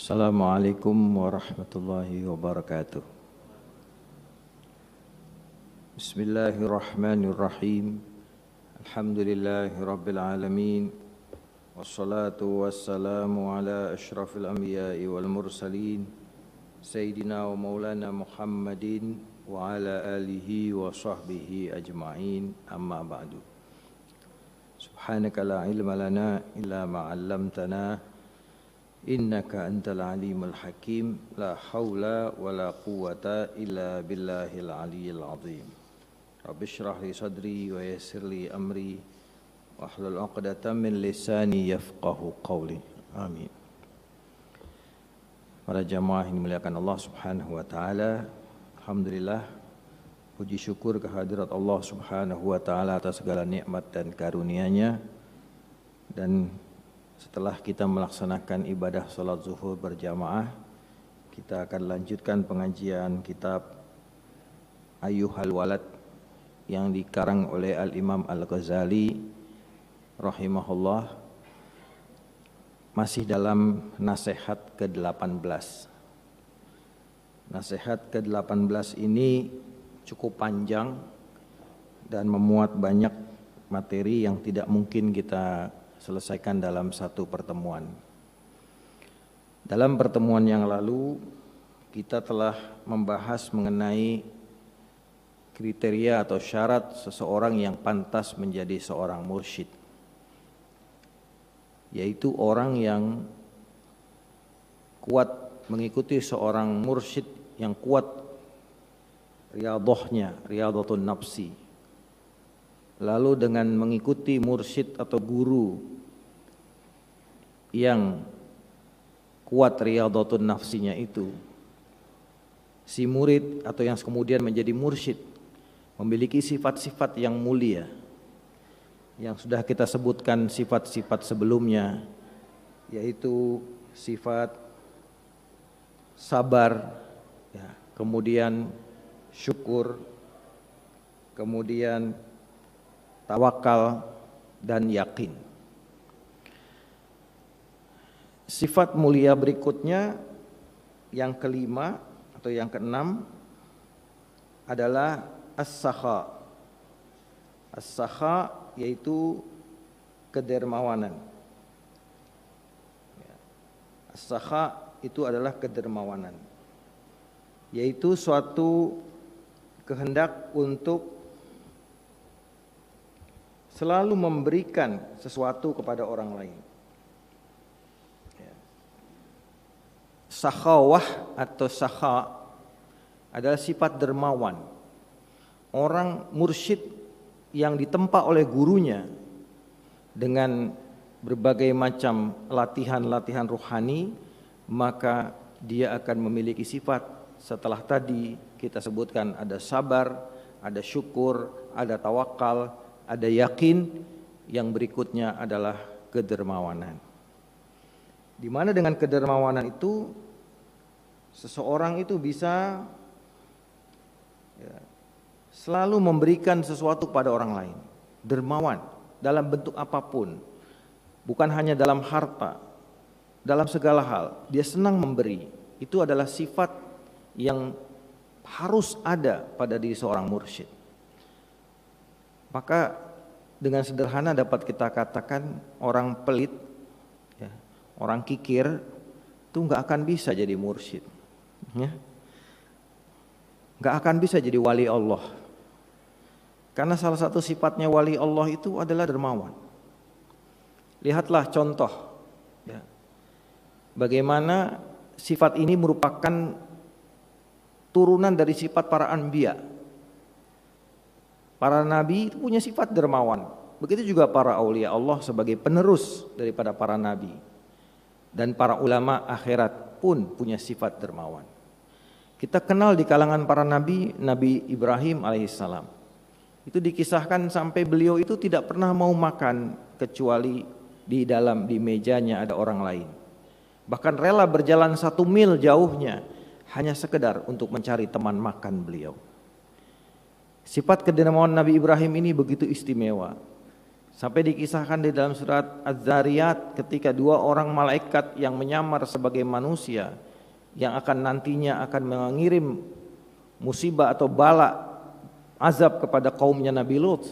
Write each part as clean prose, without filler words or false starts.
Assalamualaikum warahmatullahi wabarakatuh. Bismillahirrahmanirrahim. Alhamdulillahi rabbil alamin. Wassalatu wassalamu ala ashrafil anbiya'i wal mursalin Sayyidina wa maulana Muhammadin wa ala alihi wa sahbihi ajma'in, amma ba'du. Subhanaka la ilma lana illa ma 'allamtana innaka antal alimul hakim. La haula wala quwata illa billahil aliyyil azim. Rabbi shrah li sadri wa yassir li amri wahlul 'uqdatam min lisani yafqahu qawli. Amin. Para jamaah yang dimuliakan Allah Subhanahu wa taala, alhamdulillah, puji syukur kehadirat Allah Subhanahu wa taala atas segala nikmat dan karunia-Nya. Dan setelah kita melaksanakan ibadah salat zuhur berjamaah, kita akan lanjutkan pengajian kitab Ayyuhal Walad yang dikarang oleh Al-Imam Al-Ghazali rahimahullah, masih dalam nasihat ke-18. Nasihat ke-18 ini cukup panjang dan memuat banyak materi yang tidak mungkin kita selesaikan dalam satu pertemuan. Dalam pertemuan yang lalu kita telah membahas mengenai kriteria atau syarat seseorang yang pantas menjadi seorang mursyid, yaitu orang yang kuat mengikuti seorang mursyid yang kuat riyadhahnya, riyadhatun nafsi. Lalu dengan mengikuti mursyid atau guru yang kuat riyadhatun nafsinya itu, si murid atau yang kemudian menjadi mursyid memiliki sifat-sifat yang mulia yang sudah kita sebutkan sifat-sifat sebelumnya, yaitu sifat sabar, ya, kemudian syukur, kemudian tawakal dan yakin. Sifat mulia berikutnya yang kelima atau yang keenam adalah as-sakha. As-sakha yaitu kedermawanan. As-sakha itu adalah kedermawanan, yaitu suatu kehendak untuk selalu memberikan sesuatu kepada orang lain. Sakhawah atau sakha adalah sifat dermawan. Orang mursyid yang ditempa oleh gurunya dengan berbagai macam latihan-latihan rohani, maka dia akan memiliki sifat setelah tadi kita sebutkan, ada sabar, ada syukur, ada tawakal, ada yakin. Yang berikutnya adalah kedermawanan. Di mana dengan kedermawanan itu seseorang itu bisa selalu memberikan sesuatu pada orang lain. Dermawan dalam bentuk apapun, bukan hanya dalam harta, dalam segala hal dia senang memberi. Itu adalah sifat yang harus ada pada diri seorang mursyid. Maka dengan sederhana dapat kita katakan orang pelit, ya, orang kikir itu nggak akan bisa jadi mursyid, ya. Nggak akan bisa jadi wali Allah, karena salah satu sifatnya wali Allah itu adalah dermawan. Lihatlah contoh, ya, bagaimana sifat ini merupakan turunan dari sifat para anbiya. Para nabi itu punya sifat dermawan. Begitu juga para aulia Allah sebagai penerus daripada para nabi. Dan para ulama akhirat pun punya sifat dermawan. Kita kenal di kalangan para nabi, Nabi Ibrahim alaihissalam. Itu dikisahkan sampai beliau itu tidak pernah mau makan kecuali di mejanya ada orang lain. Bahkan rela berjalan 1 mil jauhnya hanya sekedar untuk mencari teman makan beliau. Sifat kedermawanan Nabi Ibrahim ini begitu istimewa, Sampai dikisahkan di dalam surat Az-Zariyat ketika dua orang malaikat yang menyamar sebagai manusia yang akan nantinya akan mengirim musibah atau bala azab kepada kaumnya Nabi Lut.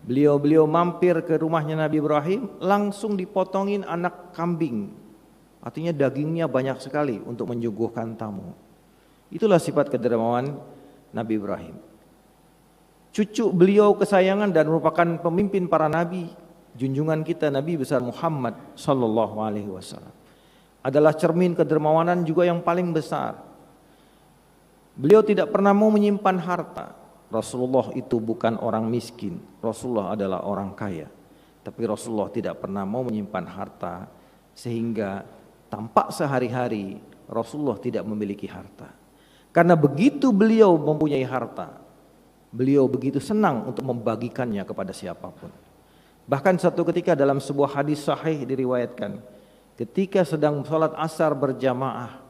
Beliau mampir ke rumahnya Nabi Ibrahim, langsung dipotongin anak kambing. Artinya dagingnya banyak sekali untuk menyuguhkan tamu. Itulah sifat kedermawan Nabi Ibrahim. Cucu beliau kesayangan dan merupakan pemimpin para nabi, junjungan kita Nabi besar Muhammad sallallahu alaihi wasallam adalah cermin kedermawanan juga yang paling besar. Beliau tidak pernah mau menyimpan harta. Rasulullah itu bukan orang miskin, Rasulullah adalah orang kaya. Tapi Rasulullah tidak pernah mau menyimpan harta sehingga tampak sehari-hari Rasulullah tidak memiliki harta. Karena begitu beliau mempunyai harta, beliau begitu senang untuk membagikannya kepada siapapun. Bahkan satu ketika dalam sebuah hadis sahih diriwayatkan, ketika sedang sholat asar berjamaah,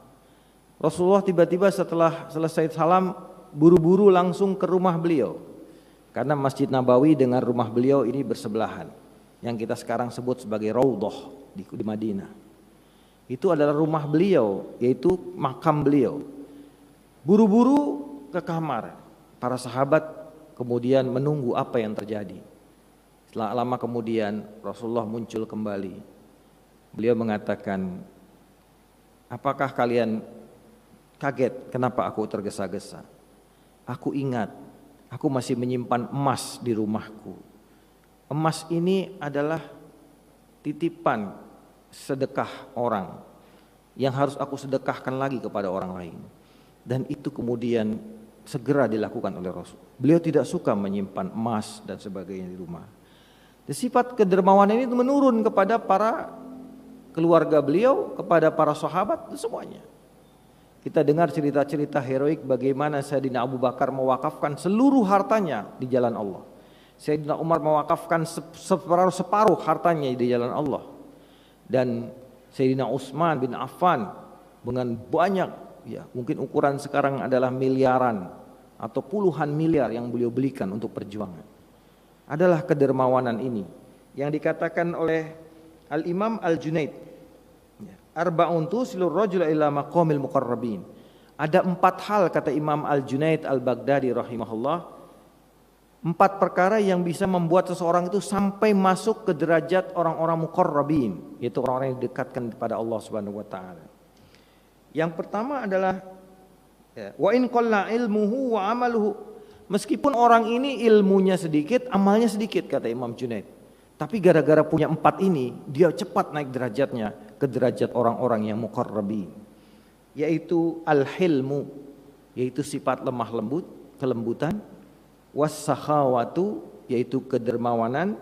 Rasulullah tiba-tiba setelah selesai salam buru-buru langsung ke rumah beliau. Karena Masjid Nabawi dengan rumah beliau ini bersebelahan, yang kita sekarang sebut sebagai Raudhah di Madinah. Itu adalah rumah beliau, yaitu makam beliau. Buru-buru ke kamar. Para sahabat kemudian menunggu apa yang terjadi. Setelah lama kemudian Rasulullah muncul kembali. Beliau mengatakan, apakah kalian kaget kenapa aku tergesa-gesa? Aku ingat, aku masih menyimpan emas di rumahku. Emas ini adalah titipan sedekah orang yang harus aku sedekahkan lagi kepada orang lain. Dan itu kemudian segera dilakukan oleh Rasul. Beliau tidak suka menyimpan emas dan sebagainya di rumah. Sifat kedermawanan ini menurun kepada para keluarga beliau, kepada para sahabat, semuanya. Kita dengar cerita-cerita heroik bagaimana Sayyidina Abu Bakar mewakafkan seluruh hartanya di jalan Allah. Sayyidina Umar mewakafkan separuh hartanya di jalan Allah. Dan Sayyidina Utsman bin Affan dengan banyak, ya, mungkin ukuran sekarang adalah miliaran atau puluhan miliar yang beliau belikan untuk perjuangan. Adalah kedermawanan ini yang dikatakan oleh Al-Imam Al-Junaid, arba'un tusilur rajula ila maqamil muqarrabin. Ada 4 hal kata Imam Al-Junaid Al-Baghdadi rahimahullah, 4 perkara yang bisa membuat seseorang itu sampai masuk ke derajat orang-orang muqarrabin, yaitu orang-orang yang didekatkan kepada Allah Subhanahu wa taala. Yang pertama adalah wa in qalla ilmuhu wa amaluhu. Meskipun orang ini ilmunya sedikit, amalnya sedikit kata Imam Junaid. Tapi gara-gara punya 4 ini, dia cepat naik derajatnya ke derajat orang-orang yang muqarrabin. Yaitu al-hilmu, yaitu sifat lemah lembut, kelembutan, was-sakhawatu, yaitu kedermawanan,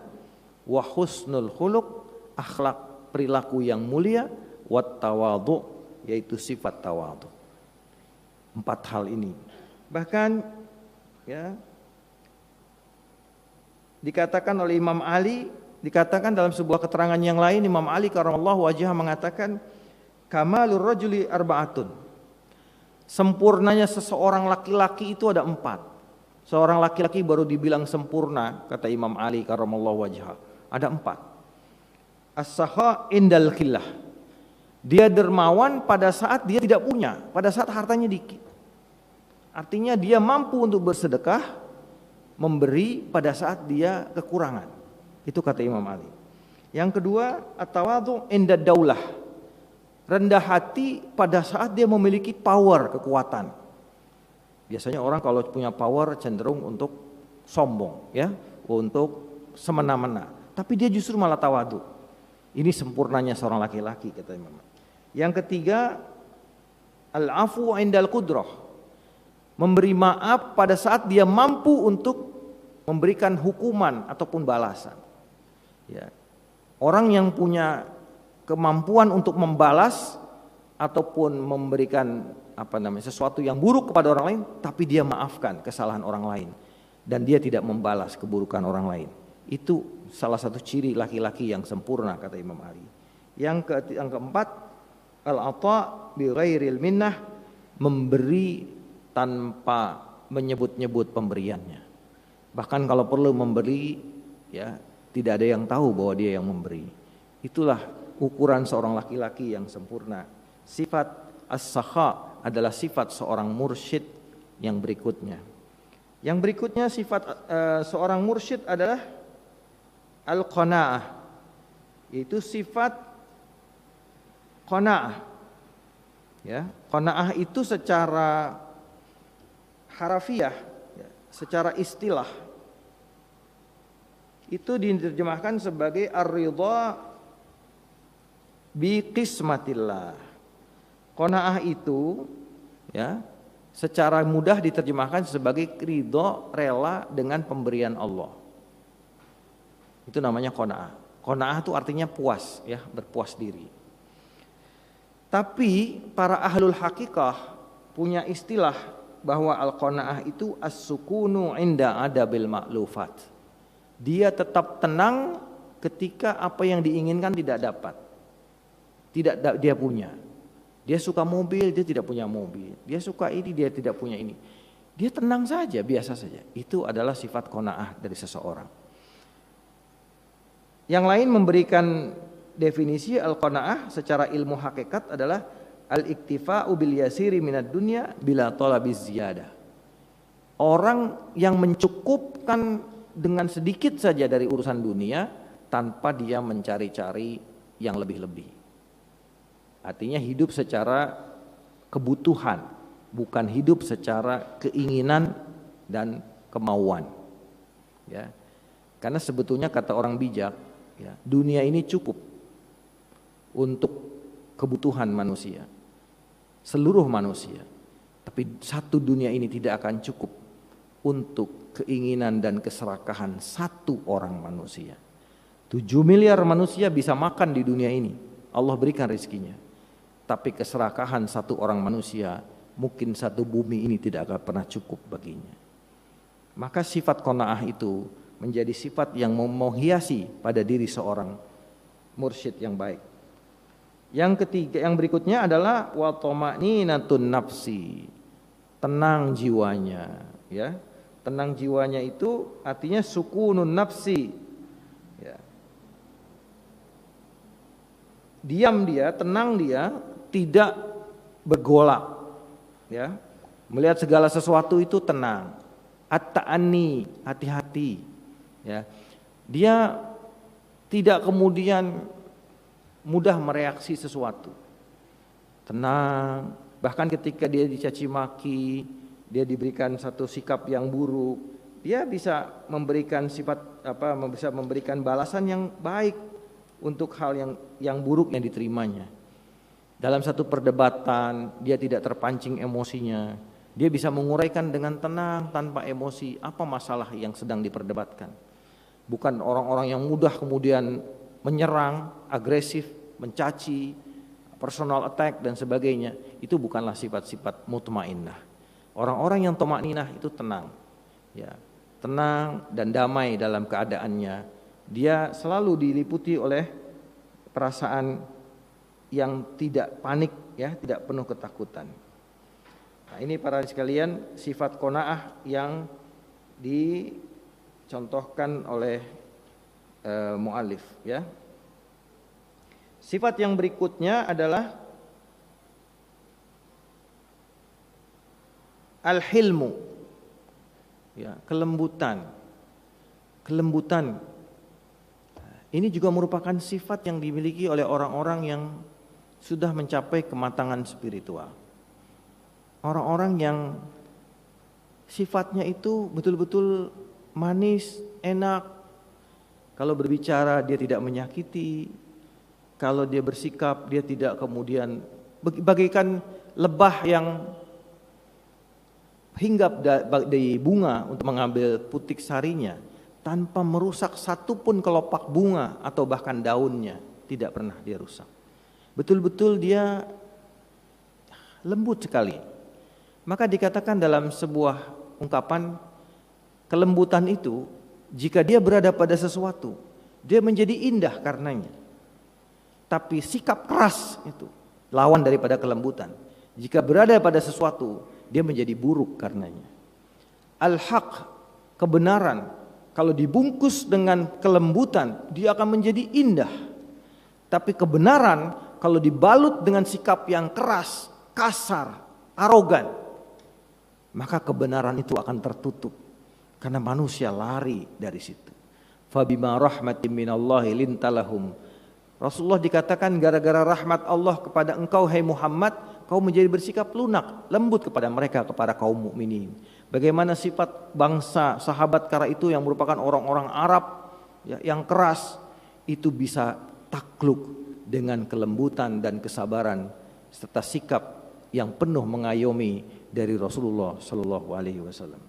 wa husnul khuluq, akhlak perilaku yang mulia, wat tawadhu, yaitu sifat tawadhu. 4 hal ini. Bahkan ya dikatakan oleh Imam Ali, dikatakan dalam sebuah keterangan yang lain, Imam Ali karramallahu wajhah mengatakan, kamalur rajuli arba'atun. Sempurnanya seseorang laki-laki itu ada 4. Seorang laki-laki baru dibilang sempurna kata Imam Ali karramallahu wajhah. Ada 4. As-sakha indal khillah. Dia dermawan pada saat dia tidak punya, pada saat hartanya dikit. Artinya dia mampu untuk bersedekah, memberi pada saat dia kekurangan. Itu kata Imam Ali. Yang kedua, at-tawadhu inda daulah. Rendah hati pada saat dia memiliki power, kekuatan. Biasanya orang kalau punya power cenderung untuk sombong, ya, untuk semena-mena. Tapi dia justru malah tawadhu. Ini sempurnanya seorang laki-laki kata Imam. Yang ketiga, al-afu indal qudrah. Memberi maaf pada saat dia mampu untuk memberikan hukuman ataupun balasan. Ya. Orang yang punya kemampuan untuk membalas ataupun memberikan sesuatu yang buruk kepada orang lain, tapi dia maafkan kesalahan orang lain dan dia tidak membalas keburukan orang lain. Itu salah satu ciri laki-laki yang sempurna kata Imam Ali. Yang keempat, al-ata bi ghairil minnah, memberi tanpa menyebut-nyebut pemberiannya. Bahkan kalau perlu memberi, ya, Tidak ada yang tahu bahwa dia yang memberi. Itulah ukuran seorang laki-laki yang sempurna. Sifat as-sakha adalah sifat seorang mursyid yang berikutnya. Yang berikutnya sifat seorang mursyid adalah al-qanaah, yaitu sifat qanaah. Ya, qanaah itu secara harafiah, ya, secara istilah itu diterjemahkan sebagai ar-ridha bi qismatillah. Qanaah itu, ya, secara mudah diterjemahkan sebagai ridho, rela dengan pemberian Allah. Itu namanya qanaah. Qanaah itu artinya puas, ya, berpuas diri. Tapi para ahlul hakikah punya istilah bahwa al-qanaah itu as-sukunu inda adabil ma'lufat. Dia tetap tenang ketika apa yang diinginkan tidak dapat. Tidak dia punya. Dia suka mobil, dia tidak punya mobil. Dia suka ini, dia tidak punya ini. Dia tenang saja, biasa saja. Itu adalah sifat qanaah dari seseorang. Yang lain memberikan definisi al-qanaah secara ilmu hakikat adalah al-iktifa'u bil yasiri minad dunya bila talabiz ziyadah. Orang yang mencukupkan dengan sedikit saja dari urusan dunia tanpa dia mencari-cari yang lebih-lebih. Artinya hidup secara kebutuhan, bukan hidup secara keinginan dan kemauan. Ya. Karena sebetulnya kata orang bijak, ya, dunia ini cukup untuk kebutuhan manusia, seluruh manusia. Tapi satu dunia ini tidak akan cukup untuk keinginan dan keserakahan satu orang manusia. 7 miliar manusia bisa makan di dunia ini, Allah berikan rezekinya. Tapi keserakahan satu orang manusia, mungkin satu bumi ini tidak akan pernah cukup baginya. Maka sifat qanaah itu menjadi sifat yang menghiasi pada diri seorang mursyid yang baik. Yang ketiga, yang berikutnya adalah wa tama'ninatun nafsi. Tenang jiwanya, ya. Tenang jiwanya itu artinya sukunun nafsi, ya. Diam dia, tenang dia, tidak bergolak, ya. Melihat segala sesuatu itu tenang. At-ta'anni, hati-hati, ya. Dia tidak kemudian mudah mereaksi sesuatu. Tenang, bahkan ketika dia dicaci maki, dia diberikan satu sikap yang buruk, dia bisa memberikan bisa memberikan balasan yang baik untuk hal yang buruk yang diterimanya. Dalam satu perdebatan dia tidak terpancing emosinya, dia bisa menguraikan dengan tenang tanpa emosi apa masalah yang sedang diperdebatkan. Bukan orang-orang yang mudah kemudian menyerang, agresif, mencaci, personal attack dan sebagainya. Itu bukanlah sifat-sifat mutmainnah. Orang-orang yang thama'ninah itu tenang, ya, tenang dan damai dalam keadaannya. Dia selalu diliputi oleh perasaan yang tidak panik, ya, tidak penuh ketakutan. Nah, ini para sekalian sifat qanaah yang dicontohkan oleh mu'allif, ya. Sifat yang berikutnya adalah al-hilmu, ya, kelembutan. Kelembutan ini juga merupakan sifat yang dimiliki oleh orang-orang yang sudah mencapai kematangan spiritual. Orang-orang yang sifatnya itu betul-betul manis, enak. Kalau berbicara dia tidak menyakiti. Kalau dia bersikap dia tidak kemudian bagaikan lebah yang hinggap dari bunga untuk mengambil putik sarinya tanpa merusak satupun kelopak bunga atau bahkan daunnya, tidak pernah dia rusak. Betul-betul dia lembut sekali. Maka dikatakan dalam sebuah ungkapan, kelembutan itu jika dia berada pada sesuatu, dia menjadi indah karenanya. Tapi sikap keras itu lawan daripada kelembutan. Jika berada pada sesuatu, dia menjadi buruk karenanya. Al-haq, kebenaran, kalau dibungkus dengan kelembutan, dia akan menjadi indah. Tapi kebenaran kalau dibalut dengan sikap yang keras, kasar, arogan, maka kebenaran itu akan tertutup. Karena manusia lari dari situ. Fabima rahmatin minallahi lintalahum. Rasulullah dikatakan gara-gara rahmat Allah kepada engkau hai Muhammad, kau menjadi bersikap lunak, lembut kepada mereka, kepada kaum mukminin. Bagaimana sifat bangsa sahabat kala itu yang merupakan orang-orang Arab ya, yang keras, itu bisa takluk dengan kelembutan dan kesabaran serta sikap yang penuh mengayomi dari Rasulullah Shallallahu Alaihi Wasallam.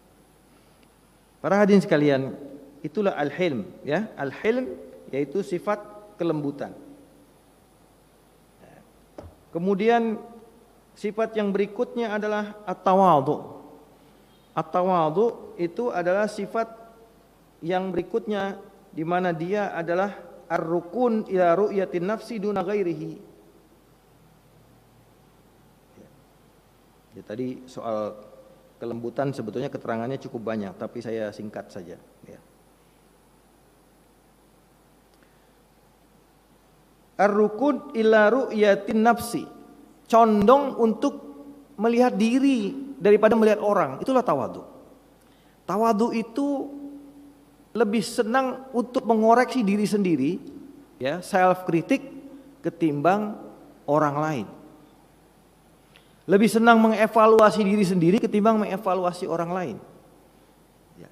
Para hadirin sekalian, itulah al-hilm, ya, al-hilm yaitu sifat kelembutan. Kemudian sifat yang berikutnya adalah at-tawadhu. At-tawadhu itu adalah sifat yang berikutnya, di mana dia adalah ar-rukun ila ru'yatin nafsi duna ghairihi. Ya, tadi soal kelembutan sebetulnya keterangannya cukup banyak, tapi saya singkat saja. Ya. Ar-rukun ila ru'yatin nafsi, condong untuk melihat diri daripada melihat orang, itulah tawadhu. Tawadhu itu lebih senang untuk mengoreksi diri sendiri, ya, self kritik ketimbang orang lain. Lebih senang mengevaluasi diri sendiri ketimbang mengevaluasi orang lain. Ya.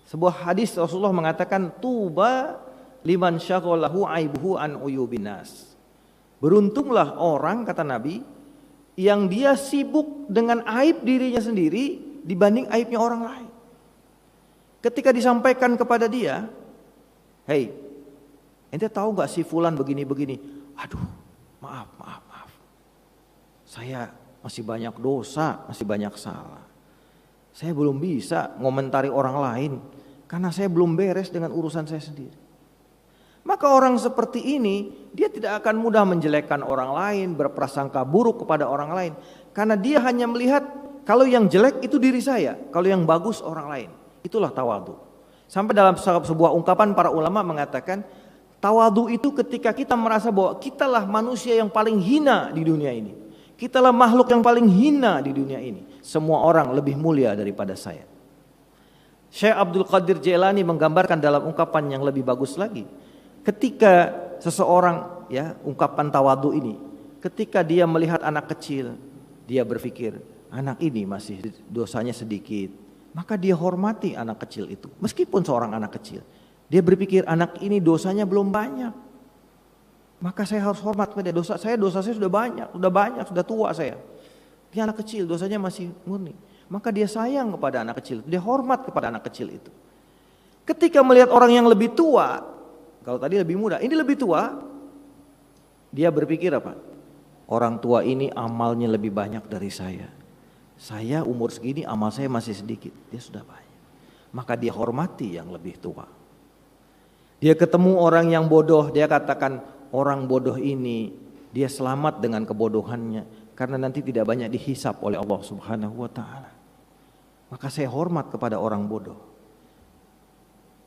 Sebuah hadis Rasulullah mengatakan, tuba liman syaghalahu aibuhu an uyubinas. Beruntunglah orang, kata Nabi, yang dia sibuk dengan aib dirinya sendiri dibanding aibnya orang lain. Ketika disampaikan kepada dia, hei, ente tahu gak si fulan begini-begini? Aduh, maaf. Saya masih banyak dosa, masih banyak salah. Saya belum bisa ngomentari orang lain karena saya belum beres dengan urusan saya sendiri. Maka orang seperti ini, dia tidak akan mudah menjelekkan orang lain, berprasangka buruk kepada orang lain. Karena dia hanya melihat kalau yang jelek itu diri saya, kalau yang bagus orang lain. Itulah tawadhu. Sampai dalam sebuah ungkapan para ulama mengatakan, tawadhu itu ketika kita merasa bahwa kitalah manusia yang paling hina di dunia ini. Kitalah makhluk yang paling hina di dunia ini. Semua orang lebih mulia daripada saya. Syekh Abdul Qadir Jailani menggambarkan dalam ungkapan yang lebih bagus lagi. Ketika seseorang, ya, ungkapan tawadhu ini, ketika dia melihat anak kecil, dia berpikir anak ini masih dosanya sedikit, maka dia hormati anak kecil itu. Meskipun seorang anak kecil, dia berpikir anak ini dosanya belum banyak, maka saya harus hormat pada dosa saya sudah banyak, sudah tua saya. Dia anak kecil, dosanya masih murni, maka dia sayang kepada anak kecil, dia hormat kepada anak kecil itu. Ketika melihat orang yang lebih tua, kalau tadi lebih muda, ini lebih tua, dia berpikir apa? Orang tua ini amalnya lebih banyak dari saya. Saya umur segini, amal saya masih sedikit, dia sudah banyak. Maka dia hormati yang lebih tua. Dia ketemu orang yang bodoh, dia katakan orang bodoh ini, dia selamat dengan kebodohannya, karena nanti tidak banyak dihisap oleh Allah Subhanahu wa ta'ala. Maka saya hormat kepada orang bodoh.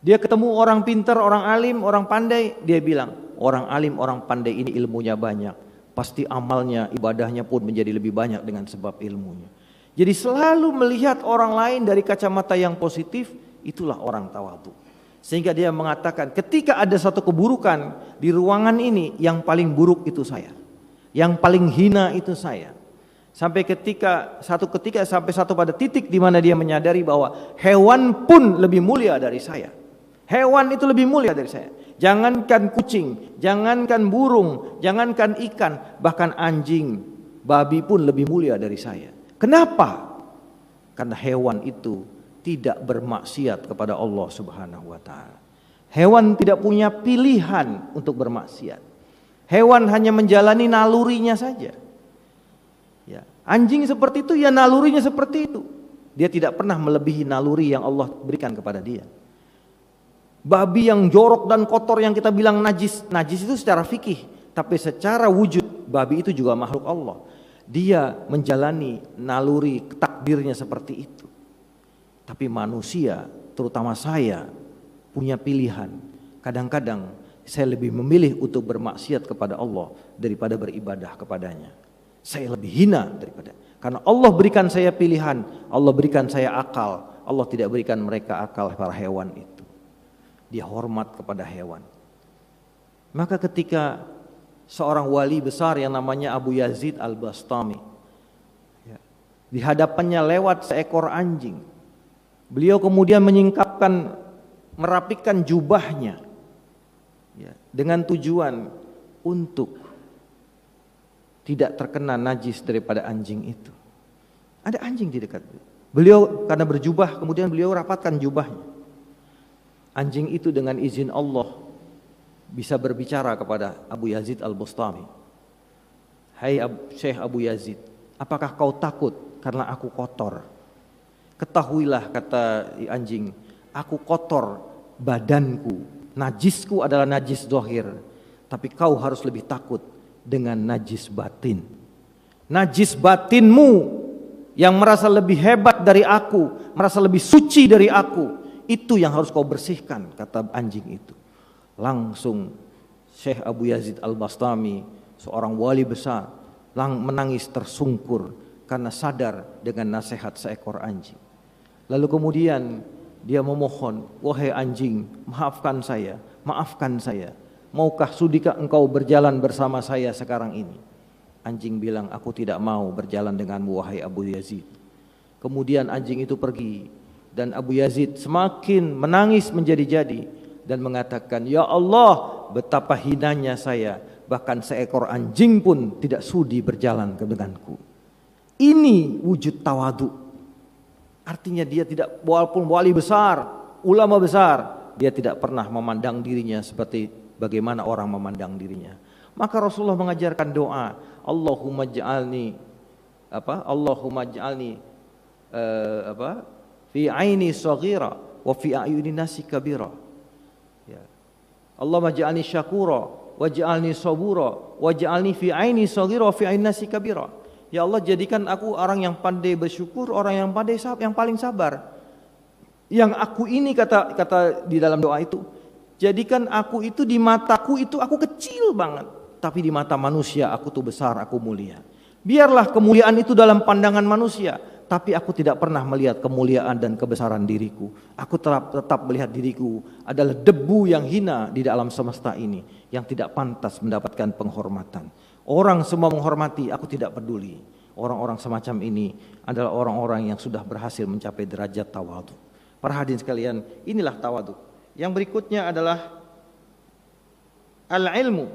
Dia ketemu orang pintar, orang alim, orang pandai, dia bilang, orang alim, orang pandai ini ilmunya banyak, pasti amalnya, ibadahnya pun menjadi lebih banyak dengan sebab ilmunya. Jadi selalu melihat orang lain dari kacamata yang positif, itulah orang tawadhu. Sehingga dia mengatakan, ketika ada satu keburukan di ruangan ini, yang paling buruk itu saya, yang paling hina itu saya. Sampai sampai satu pada titik di mana dia menyadari bahwa hewan pun lebih mulia dari saya. Hewan itu lebih mulia dari saya. Jangankan kucing, jangankan burung, jangankan ikan, bahkan anjing, babi pun lebih mulia dari saya. Kenapa? Karena hewan itu tidak bermaksiat kepada Allah Subhanahu wa ta'ala. Hewan tidak punya pilihan untuk bermaksiat. Hewan hanya menjalani nalurinya saja. Ya, anjing seperti itu, ya nalurinya seperti itu. Dia tidak pernah melebihi naluri yang Allah berikan kepada dia. Babi yang jorok dan kotor yang kita bilang najis, najis itu secara fikih, tapi secara wujud babi itu juga makhluk Allah. Dia menjalani naluri takdirnya seperti itu. Tapi manusia, terutama saya, punya pilihan. Kadang-kadang saya lebih memilih untuk bermaksiat kepada Allah daripada beribadah kepadanya. Saya lebih hina daripada, karena Allah berikan saya pilihan, Allah berikan saya akal. Allah tidak berikan mereka akal, para hewan itu. Dia hormat kepada hewan. Maka ketika seorang wali besar yang namanya Abu Yazid Al-Bastami, di hadapannya lewat seekor anjing, beliau kemudian menyingkapkan, merapikan jubahnya, dengan tujuan untuk tidak terkena najis daripada anjing itu. Ada anjing di dekat beliau, karena berjubah, kemudian beliau rapatkan jubahnya. Anjing itu dengan izin Allah bisa berbicara kepada Abu Yazid Al-Bastami. Hai Syekh Abu Yazid, apakah kau takut karena aku kotor? Ketahuilah, kata anjing, aku kotor badanku, najisku adalah najis zahir, tapi kau harus lebih takut dengan najis batin. Najis batinmu yang merasa lebih hebat dari aku, merasa lebih suci dari aku, itu yang harus kau bersihkan, kata anjing itu. Langsung Syekh Abu Yazid Al-Bastami, seorang wali besar, menangis tersungkur karena sadar dengan nasihat seekor anjing. Lalu kemudian dia memohon, wahai anjing, maafkan saya, maafkan saya. Maukah, sudikah engkau berjalan bersama saya sekarang ini? Anjing bilang, aku tidak mau berjalan denganmu wahai Abu Yazid. Kemudian anjing itu pergi, dan Abu Yazid semakin menangis menjadi-jadi dan mengatakan, ya Allah, betapa hinanya saya, bahkan seekor anjing pun tidak sudi berjalan denganku. Ini wujud tawadu. Artinya dia tidak, walaupun wali besar, ulama besar, dia tidak pernah memandang dirinya seperti bagaimana orang memandang dirinya. Maka Rasulullah mengajarkan doa, Allahumma ja'alni fi aini saghira wa fi ayuni nasi kabira. Ya. Allahumma ja'alni syakura waj'alni sabura waj'alni fi aini saghira wa fi ayuni nasi kabira. Ya Allah, jadikan aku orang yang pandai bersyukur, orang yang pandai yang paling sabar. Yang aku ini, kata di dalam doa itu, jadikan aku itu di mataku itu aku kecil banget, tapi di mata manusia aku tuh besar, aku mulia. Biarlah kemuliaan itu dalam pandangan manusia, tapi aku tidak pernah melihat kemuliaan dan kebesaran diriku. Aku tetap melihat diriku adalah debu yang hina di dalam semesta ini, yang tidak pantas mendapatkan penghormatan. Orang semua menghormati, aku tidak peduli. Orang-orang semacam ini adalah orang-orang yang sudah berhasil mencapai derajat tawadu. Para hadirin sekalian, inilah tawadu. Yang berikutnya adalah al-ilmu.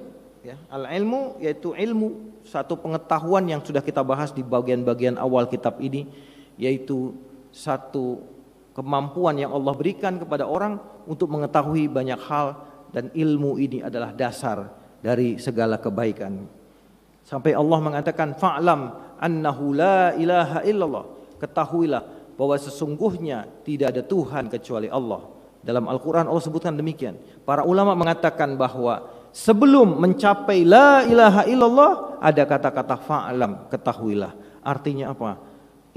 Ya, al-ilmu yaitu ilmu, satu pengetahuan yang sudah kita bahas di bagian-bagian awal kitab ini, yaitu satu kemampuan yang Allah berikan kepada orang untuk mengetahui banyak hal, dan ilmu ini adalah dasar dari segala kebaikan. Sampai Allah mengatakan, fa'lam annahu la ilaha illallah, ketahuilah bahwa sesungguhnya tidak ada Tuhan kecuali Allah. Dalam Al-Quran Allah sebutkan demikian. Para ulama mengatakan bahwa sebelum mencapai la ilaha illallah ada kata-kata fa'lam, ketahuilah. Artinya apa?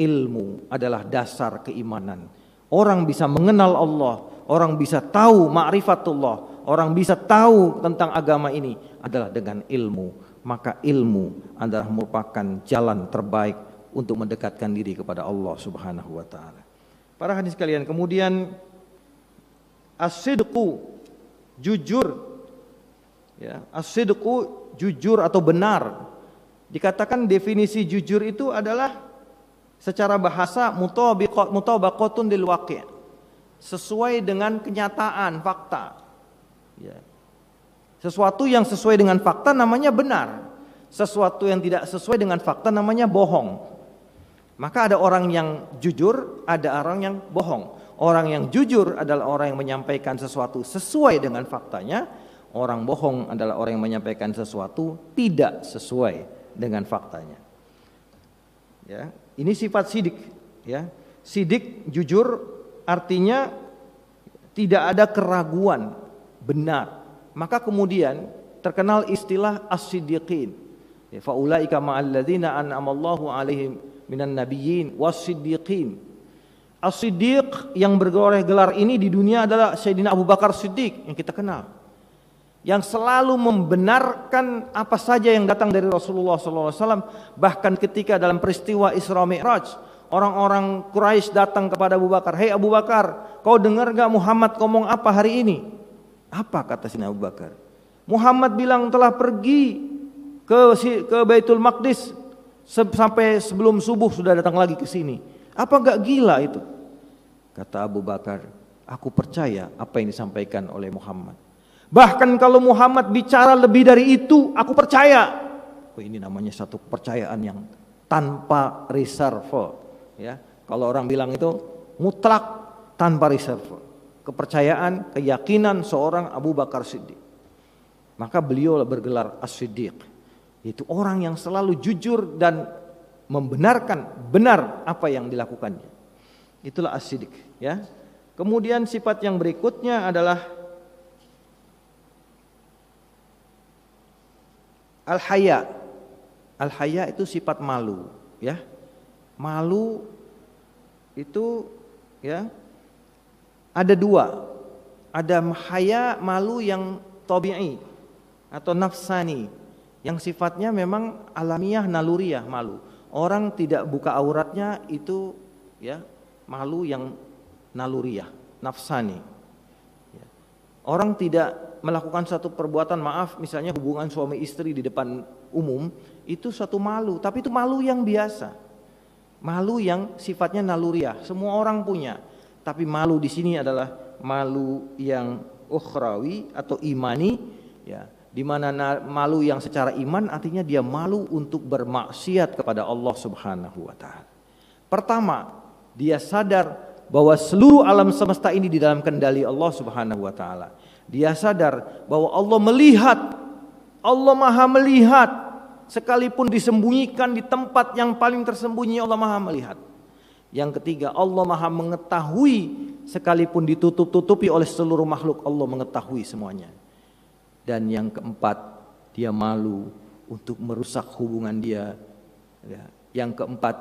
Ilmu adalah dasar keimanan. Orang bisa mengenal Allah, orang bisa tahu ma'rifatullah, orang bisa tahu tentang agama ini adalah dengan ilmu. Maka ilmu adalah merupakan jalan terbaik untuk mendekatkan diri kepada Allah Subhanahu wa taala. Para hadirin sekalian, kemudian as-sidqu, jujur. Ya, as-sidqu, jujur atau benar. Dikatakan definisi jujur itu adalah secara bahasa mutabaqatun lil waqi', sesuai dengan kenyataan, fakta. Ya. Sesuatu yang sesuai dengan fakta namanya benar. Sesuatu yang tidak sesuai dengan fakta namanya bohong. Maka ada orang yang jujur, ada orang yang bohong. Orang yang jujur adalah orang yang menyampaikan sesuatu sesuai dengan faktanya. Orang bohong adalah orang yang menyampaikan sesuatu tidak sesuai dengan faktanya. Ya, ini sifat sidik. Ya, sidik, jujur, artinya tidak ada keraguan, benar. Maka kemudian terkenal istilah as-siddiqin. Fa ulaika ma'al ladzina an'amallahu 'alaihim minan nabiyyin was-siddiqin. As-Siddiq yang bergelar gelar ini di dunia adalah Sayyidina Abu Bakar Siddiq yang kita kenal, yang selalu membenarkan apa saja yang datang dari Rasulullah SAW. Bahkan ketika dalam peristiwa Isra Mi'raj, orang-orang Quraisy datang kepada Abu Bakar, "Hei Abu Bakar, kau dengar gak Muhammad ngomong apa hari ini?" Apa kata Sayyidina Abu Bakar? "Muhammad bilang telah pergi ke Baitul Maqdis sampai sebelum subuh sudah datang lagi ke sini. Apa gak gila itu?" Kata Abu Bakar, "Aku percaya apa yang disampaikan oleh Muhammad. Bahkan kalau Muhammad bicara lebih dari itu, aku percaya." Oh, ini namanya satu kepercayaan yang tanpa reserve, ya. Kalau orang bilang itu mutlak tanpa reserve. Kepercayaan, keyakinan seorang Abu Bakar Siddiq. Maka beliau bergelar As-Siddiq. Itu orang yang selalu jujur dan membenarkan benar apa yang dilakukannya. Itulah As-Siddiq, ya. Kemudian sifat yang berikutnya adalah Al-Haya. Al-Haya itu sifat malu, ya. Malu itu, ya, ada dua. Ada haya, malu yang tabi'i atau nafsani, yang sifatnya memang alamiah, naluriah, malu. Orang tidak buka auratnya itu, ya, malu yang naluriah, nafsani. Ya. Orang tidak melakukan satu perbuatan, maaf, misalnya hubungan suami istri di depan umum, itu suatu malu, tapi itu malu yang biasa. Malu yang sifatnya naluriah, semua orang punya. Tapi malu di sini adalah malu yang ukhrawi atau imani, ya. Di mana malu yang secara iman artinya dia malu untuk bermaksiat kepada Allah Subhanahu wa taala. Pertama, dia sadar bahwa seluruh alam semesta ini di dalam kendali Allah Subhanahu wa taala. Dia sadar bahwa Allah melihat, Allah Maha melihat, sekalipun disembunyikan di tempat yang paling tersembunyi Allah Maha melihat. Yang ketiga, Allah Maha mengetahui, sekalipun ditutup-tutupi oleh seluruh makhluk, Allah mengetahui semuanya. Dan yang keempat, dia malu untuk merusak hubungan dia. Yang keempat,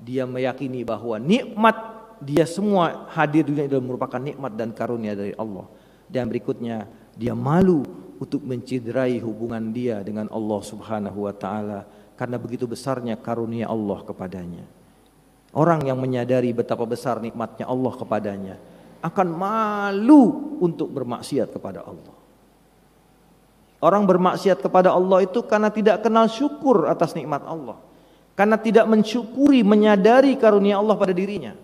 dia meyakini bahwa nikmat dia semua hadir di dunia adalah merupakan nikmat dan karunia dari Allah. Dan berikutnya, dia malu untuk menciderai hubungan dia dengan Allah Subhanahu wa taala karena begitu besarnya karunia Allah kepadanya. Orang yang menyadari betapa besar nikmatnya Allah kepadanya akan malu untuk bermaksiat kepada Allah. Orang bermaksiat kepada Allah itu karena tidak kenal syukur atas nikmat Allah, karena tidak mensyukuri, menyadari karunia Allah pada dirinya.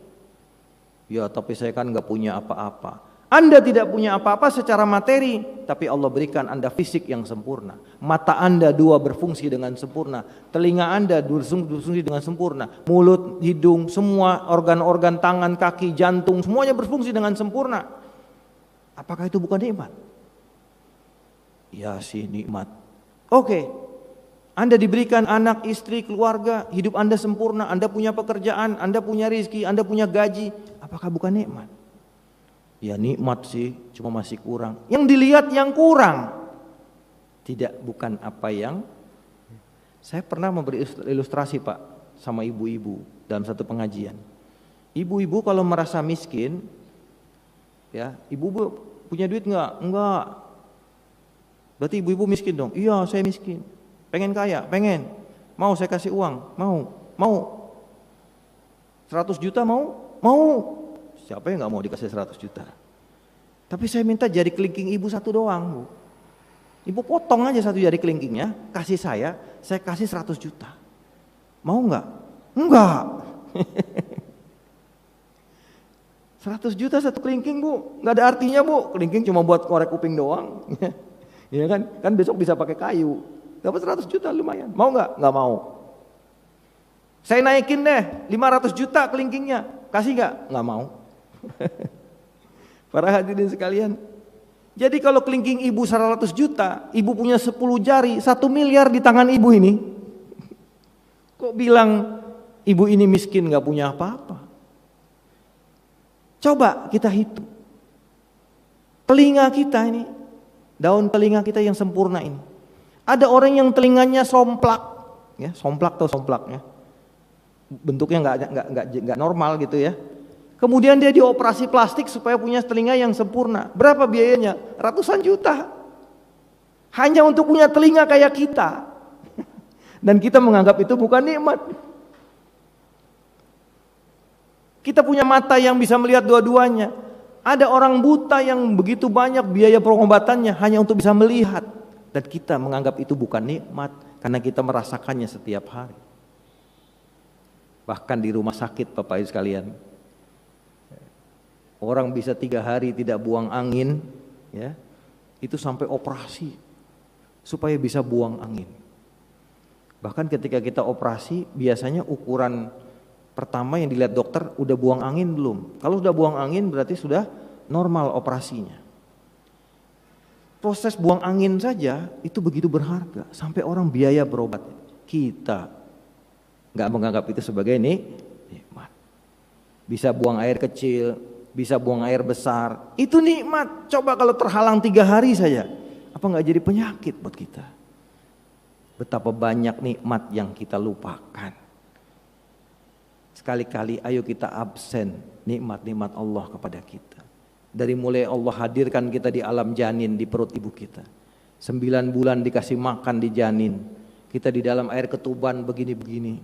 Ya, tapi saya kan nggak punya apa-apa. Anda tidak punya apa-apa secara materi, tapi Allah berikan Anda fisik yang sempurna. Mata Anda dua berfungsi dengan sempurna, telinga Anda berfungsi dengan sempurna, mulut, hidung, semua organ-organ tangan, kaki, jantung, semuanya berfungsi dengan sempurna. Apakah itu bukan nikmat? Ya sih, nikmat. Oke, Anda diberikan anak, istri, keluarga, hidup Anda sempurna, Anda punya pekerjaan, Anda punya rezeki, Anda punya gaji. Apakah bukan nikmat? Ya nikmat sih, cuma masih kurang. Yang dilihat yang kurang, tidak bukan apa yang. Saya pernah memberi ilustrasi, Pak, sama ibu-ibu dalam satu pengajian. Ibu-ibu kalau merasa miskin, ya, ibu-ibu punya duit nggak? Enggak. Berarti ibu-ibu miskin dong. Iya, saya miskin. Pengen kaya, pengen. Mau saya kasih uang? Mau. 100 juta mau? Mau. Siapa yang nggak mau dikasih 100 juta? Tapi saya minta jari kelingking ibu satu doang, Bu. Ibu potong aja satu jari kelingkingnya, kasih saya kasih 100 juta. Mau nggak? Enggak. 100 juta satu kelingking, Bu. Nggak ada artinya, Bu. Kelingking cuma buat korek kuping doang. Ya kan? Kan besok bisa pakai kayu. Dapat 100 juta lumayan. Mau nggak? Nggak mau. Saya naikin deh 500 juta kelingkingnya. Kasih nggak? Nggak mau. Para hadirin sekalian, jadi kalau kelingking ibu 100 juta, ibu punya 10 jari, 1 miliar di tangan ibu ini. Kok bilang ibu ini miskin gak punya apa-apa? Coba kita hitung. Telinga kita ini, daun telinga kita yang sempurna ini. Ada orang yang telinganya somplak, ya, somplak atau somplaknya. Bentuknya nggak normal gitu ya. Kemudian dia dioperasi plastik supaya punya telinga yang sempurna. Berapa biayanya? Ratusan juta. Hanya untuk punya telinga kayak kita. Dan kita menganggap itu bukan nikmat. Kita punya mata yang bisa melihat dua-duanya. Ada orang buta yang begitu banyak biaya pengobatannya hanya untuk bisa melihat. Dan kita menganggap itu bukan nikmat karena kita merasakannya setiap hari. Bahkan di rumah sakit Bapak Ibu sekalian, orang bisa 3 hari tidak buang angin, ya, itu sampai operasi supaya bisa buang angin. Bahkan ketika kita operasi, biasanya ukuran pertama yang dilihat dokter, udah buang angin belum? Kalau sudah buang angin berarti sudah normal operasinya. Proses buang angin saja itu begitu berharga, sampai orang biaya berobat. Kita nggak menganggap itu sebagai nikmat. Bisa buang air kecil, bisa buang air besar, itu nikmat. Coba kalau terhalang 3 hari saja, apa nggak jadi penyakit buat kita? Betapa banyak nikmat yang kita lupakan. Sekali-kali ayo kita absen nikmat-nikmat Allah kepada kita. Dari mulai Allah hadirkan kita di alam janin di perut ibu kita, 9 bulan dikasih makan di janin, kita di dalam air ketuban begini-begini.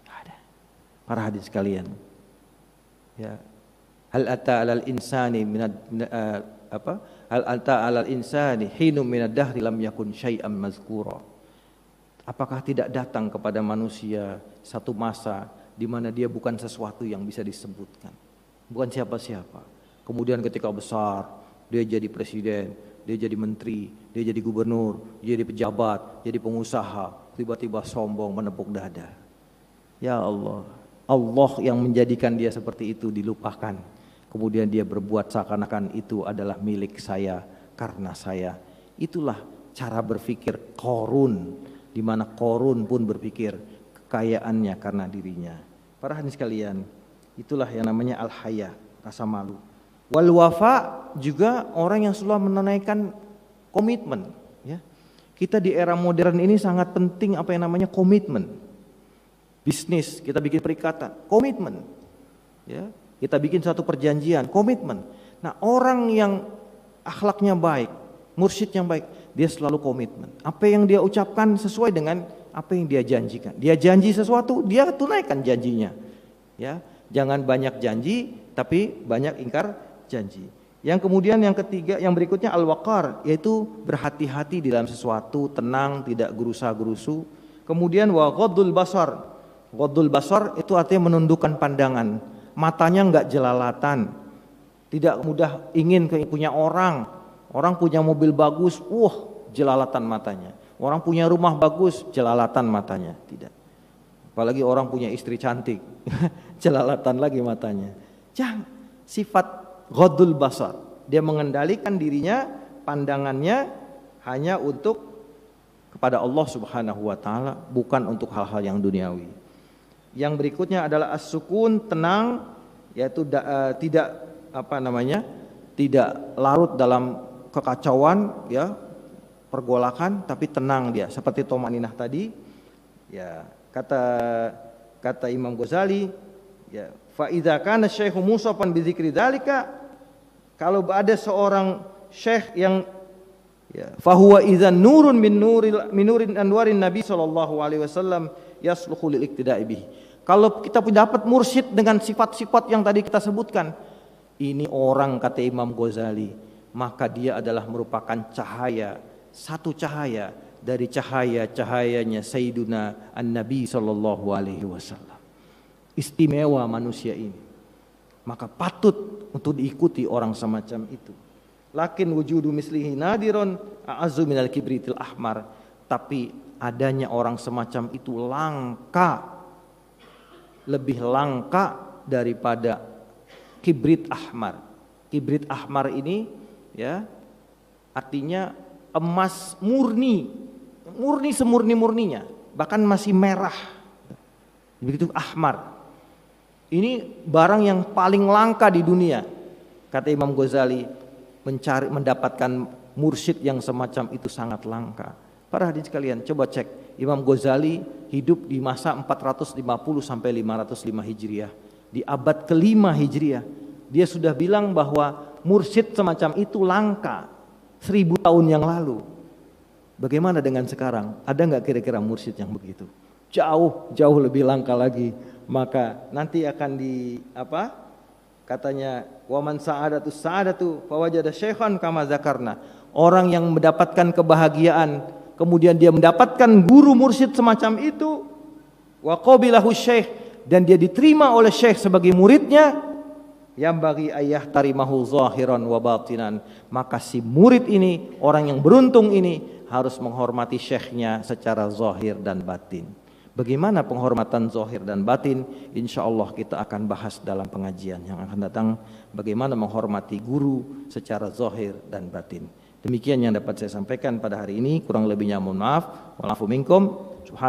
Ada. Para hadirin sekalian, ya. Hal ata 'alal insani hal ata 'alal insani hinum minad dahri lam yakun syai'an mazkura. Apakah tidak datang kepada manusia satu masa di mana dia bukan sesuatu yang bisa disebutkan, bukan siapa-siapa. Kemudian ketika besar, dia jadi presiden, dia jadi menteri, dia jadi gubernur, dia jadi pejabat, jadi pengusaha, tiba-tiba sombong menepuk dada. Ya Allah, Allah yang menjadikan dia seperti itu dilupakan. Kemudian dia berbuat seakan-akan itu adalah milik saya karena saya. Itulah cara berpikir Qarun, di mana Qarun pun berpikir kekayaannya karena dirinya. Para hadirin sekalian, itulah yang namanya al-haya, rasa malu. Wal wafa juga orang yang selalu menunaikan komitmen, ya. Kita di era modern ini sangat penting apa yang namanya komitmen. Bisnis, kita bikin perikatan, komitmen. Ya, kita bikin satu perjanjian, komitmen. Nah, orang yang akhlaknya baik, mursyid yang baik, dia selalu komitmen. Apa yang dia ucapkan sesuai dengan apa yang dia janjikan. Dia janji sesuatu, dia tunaikan janjinya. Ya, jangan banyak janji tapi banyak ingkar janji. Yang kemudian yang ketiga, yang berikutnya al-waqar, yaitu berhati-hati di dalam sesuatu, tenang, tidak gerusa-gerusu. Kemudian wa ghaddul basar. Ghaddul basar itu artinya menundukkan pandangan. Matanya enggak jelalatan. Tidak mudah ingin punya orang. Orang punya mobil bagus, jelalatan matanya. Orang punya rumah bagus, jelalatan matanya. Tidak. Apalagi orang punya istri cantik, jelalatan lagi matanya. Jangan. Sifat ghaddul basar, dia mengendalikan dirinya, pandangannya hanya untuk kepada Allah Subhanahu wa taala, bukan untuk hal-hal yang duniawi. Yang berikutnya adalah as-sukun, tenang, yaitu tidak tidak larut dalam kekacauan, ya, pergolakan, tapi tenang dia, seperti tomaninah tadi. Ya, kata Imam Ghazali, ya, fa idza kana syekhu musafan bi dzikri dzalika, kalau ada seorang syekh yang, ya, fa huwa idzan nurun min nurin anwarin nabi sallallahu alaihi wasallam yasluhu lil iktida'i bihi. Kalau kita dapat mursyid dengan sifat-sifat yang tadi kita sebutkan, ini orang, kata Imam Ghazali, maka dia adalah merupakan cahaya, satu cahaya dari cahaya-cahayanya Sayyiduna An-Nabi sallallahu alaihi wasallam. Istimewa manusia ini, maka patut untuk diikuti orang semacam itu. Lakin wujudu mislihi nadirun a'azzu minal kibritil ahmar, tapi adanya orang semacam itu langka, lebih langka daripada kibrit ahmar. Kibrit ahmar ini, ya, artinya emas murni, murni semurni-murninya, bahkan masih merah. Begitu ahmar. Ini barang yang paling langka di dunia. Kata Imam Ghazali, mendapatkan mursyid yang semacam itu sangat langka. Para hadirin sekalian, coba cek. Imam Ghazali hidup di masa 450 sampai 505 Hijriah. di abad ke-5 Hijriah. Dia sudah bilang bahwa mursyid semacam itu langka 1000 tahun yang lalu. Bagaimana dengan sekarang? Ada nggak kira-kira mursyid yang begitu? Jauh lebih langka lagi. Maka nanti akan katanya waman sa'adatu fawajada syaikhan kama zakarna. Orang yang mendapatkan kebahagiaan kemudian dia mendapatkan guru mursyid semacam itu, wa qabilahu syekh, dan dia diterima oleh syekh sebagai muridnya, yang bagi ayah tarimahu zahiran wa batinan, maka si murid ini, orang yang beruntung ini harus menghormati syekhnya secara zahir dan batin. Bagaimana penghormatan zahir dan batin? Insya Allah kita akan bahas dalam pengajian yang akan datang, bagaimana menghormati guru secara zahir dan batin. Demikian yang dapat saya sampaikan pada hari ini, kurang lebihnya mohon maaf. Wa'alafu minkum.